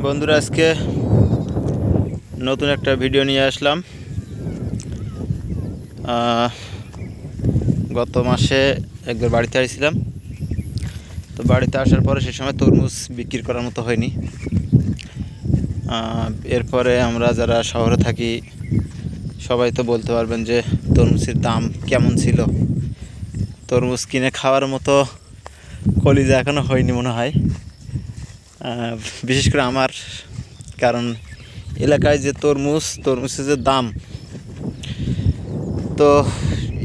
বন্ধুরা, আজকে নতুন একটা ভিডিও নিয়ে আসলাম। গত মাসে একবার বাড়িতে আসছিলাম। তো বাড়িতে আসার পরে সে সময় তরমুজ বিক্রি করার মতো হয়নি। এরপরে আমরা যারা শহরে থাকি সবাই তো বলতে পারবেন যে তরমুজের দাম কেমন ছিল। তরমুজ কিনে খাওয়ার মতো কলিজা এখনও হয়নি মনে হয়, বিশেষ করে আমার। কারণ এলাকায় যে তরমুজের যে দাম, তো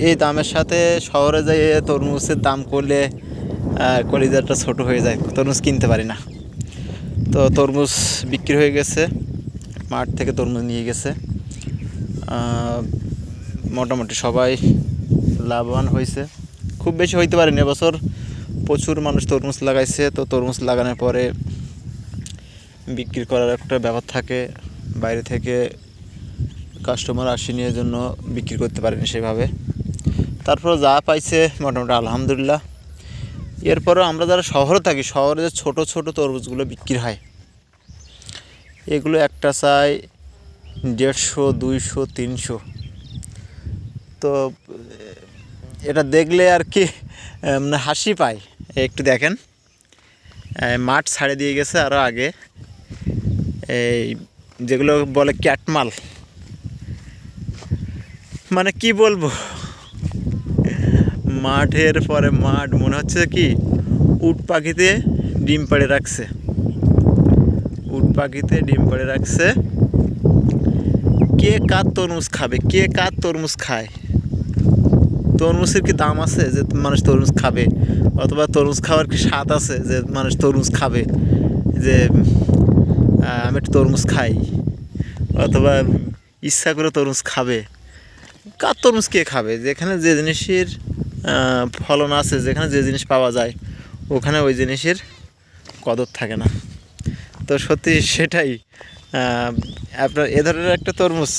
এই দামের সাথে শহরে যাই তরমুজের দাম করলে কলিজাটা ছোট হয়ে যায়, তরমুজ কিনতে পারি না। তো তরমুজ বিক্রি হয়ে গেছে, মাঠ থেকে তরমুজ নিয়ে গেছে। মোটামুটি সবাই লাভবান হয়েছে, খুব বেশি হইতে পারেনি এবছর। প্রচুর মানুষ তরমুজ লাগাইছে। তো তরমুজ লাগানোর পরে বিক্রি করার একটা ব্যাপার থাকে, বাইরে থেকে কাস্টমার আসি নিয়ে জন্য বিক্রি করতে পারেনি সেভাবে। তারপর যা পাইছে মোটামুটি আলহামদুলিল্লাহ। এরপরও আমরা যারা শহরে থাকি, শহরে যে ছোটো ছোটো তরমুজগুলো বিক্রি হয়, এগুলো একটা চাই 150, 200, 300। তো এটা দেখলে আর কি মানে হাসি পায়। একটু দেখেন, মাঠ ছাড়ে দিয়ে গেছে আরও আগে, এই যেগুলো বলে ক্যাটমাল, মানে কি বলবো, মাঠের পরে মাঠ, মনে হচ্ছে কি উট পাখিতে ডিম পাড়ে রাখছে। কে কার তরমুজ খাবে, কে কার তরমুজ খায়? তরমুজের কি দাম আছে যে মানুষ তরমুজ খাবে? অথবা তরমুজ খাওয়ার কি স্বাদ আছে যে মানুষ তরমুজ খাবে? যে আমি একটু তরমুজ খাই, অথবা ইচ্ছা করে তরমুজ খাবে? কার তরমুজ কে খাবে? যেখানে যে জিনিসের ফলন আছে, যেখানে যে জিনিস পাওয়া যায়, ওখানে ওই জিনিসের কদর থাকে না। তো সত্যি সেটাই। আপনার এ ধরনের একটা তরমুজ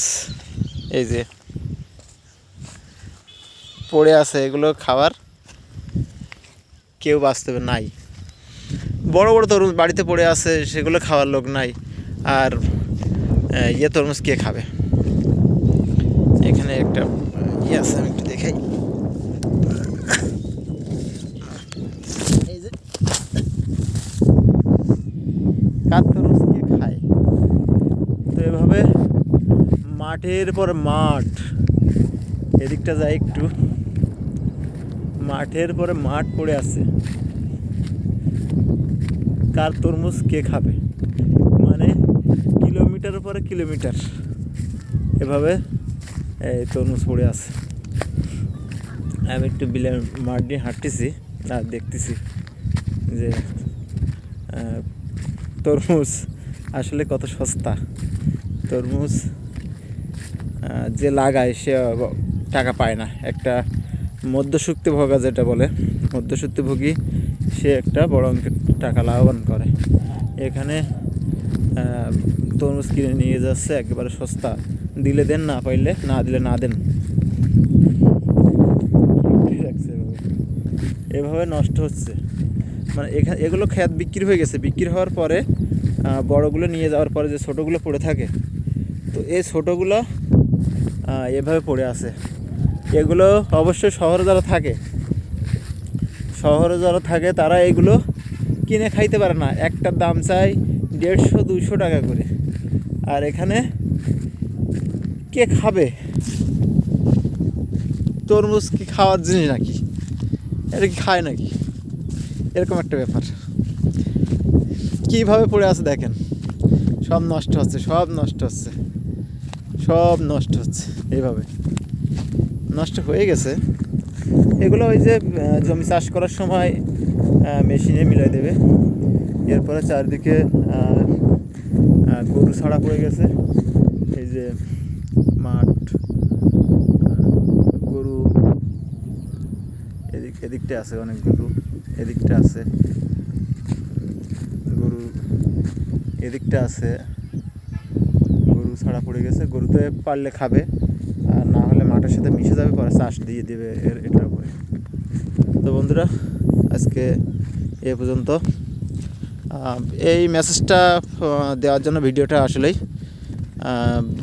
এই যে পড়ে আছে, এগুলো খাওয়ার কেউ বাস্তবে নাই। বড় বড় তরমুজ বাড়িতে পড়ে আছে, সেগুলো খাওয়ার লোক নাই। আর তরমুজ কে খাবে? এখানে একটা আছে, আমি একটু দেখাই। এই যে কার তরমুজ কে খায়? তো এভাবে মাঠের পর মাঠ, এদিকটা যায় একটু, মাঠের পরে মাঠ পড়ে আছে, কার তরমুজ কে খাবে? মানে কিলোমিটারের পরে কিলোমিটার এভাবে এই তরমুজ পড়ে আছে। আমি একটু বিলের মাঠ দিয়ে হাঁটতেছি আর দেখতেছি যে তরমুজ আসলে কত সস্তা। তরমুজ যে লাগায় সে টাকা পায় না। একটা মধ্যসুক্তিভোগী, যেটা বলে মধ্যসুক্তিভোগী, সে একটা বড় অঙ্কের টাকা লাভবান করে। এখানে তরমুজ কিনে নিয়ে যাচ্ছে একেবারে সস্তা, দিলে দেন, না পাইলে না দিলে না দেন। এভাবে নষ্ট হচ্ছে। মানে এগুলো খেত বিক্রি হয়ে গেছে, বিক্রি হওয়ার পরে বড়গুলো নিয়ে যাওয়ার পরে যে ছোটোগুলো পড়ে থাকে, তো এই ছোটোগুলো এভাবে পড়ে আছে। এগুলো অবশ্যই শহরে যারা থাকে তারা এগুলো কিনে খাইতে পারে না। একটার দাম চাই 150, 200 টাকা করে। আর এখানে কে খাবে? তরমুজ কি খাওয়ার জিনিস নাকি? এটা কি খায় নাকি? এরকম একটা ব্যাপার। কীভাবে পড়ে আছে দেখেন, সব নষ্ট হচ্ছে, এইভাবে নষ্ট হয়ে গেছে। এগুলো ওই যে জমি চাষ করার সময় মেশিনে মিলাই দেবে। এরপরে চারদিকে গরু ছাড়া পড়ে গেছে। এই যে মাঠ, গরু এদিকটা আছে, অনেক গরু এদিকটা আছে, গরু এদিকটা আছে, গরু ছাড়া পড়ে গেছে। গরুতে পারলে খাবে, আর না হলে মাঠের সাথে মিশে যাবে, পরে চাষ দিয়ে দেবে এটার উপরে। তো বন্ধুরা, আজকে এ পর্যন্ত। এই মেসেজটা দেওয়ার জন্য ভিডিওটা আসলেই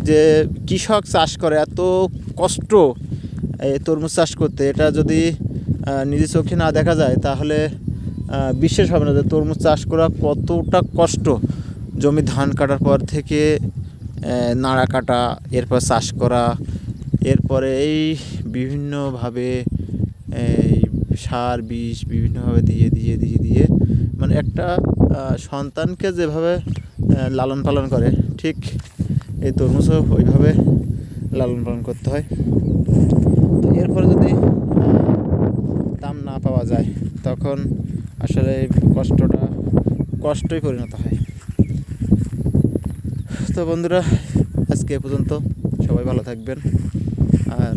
যে কৃষক চাষ করে এত কষ্ট এই তরমুজ চাষ করতে, এটা যদি নিজের চোখে না দেখা যায় তাহলে বিশ্বাস হবে না যে তরমুজ চাষ করা কতটা কষ্ট। জমি ধান কাটার পর থেকে নাড়া কাটা, এরপর চাষ করা, এরপরে এই বিভিন্নভাবে এই সার বিষ বিভিন্নভাবে দিয়ে দিয়ে দিয়ে দিয়ে মানে একটা সন্তানকে যেভাবে লালন পালন করে, ঠিক এই তরমুজও ওইভাবে লালন পালন করতে হয়। তো এরপরে যদি দাম না পাওয়া যায় তখন আসলে কষ্টটা কষ্টই পরিণত হয়। তো বন্ধুরা, আজকে এ পর্যন্ত। সবাই ভালো থাকবেন আর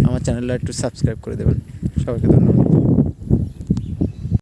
আমার চ্যানেলটা একটু সাবস্ক্রাইব করে দেবেন। সবাইকে ধন্যবাদ।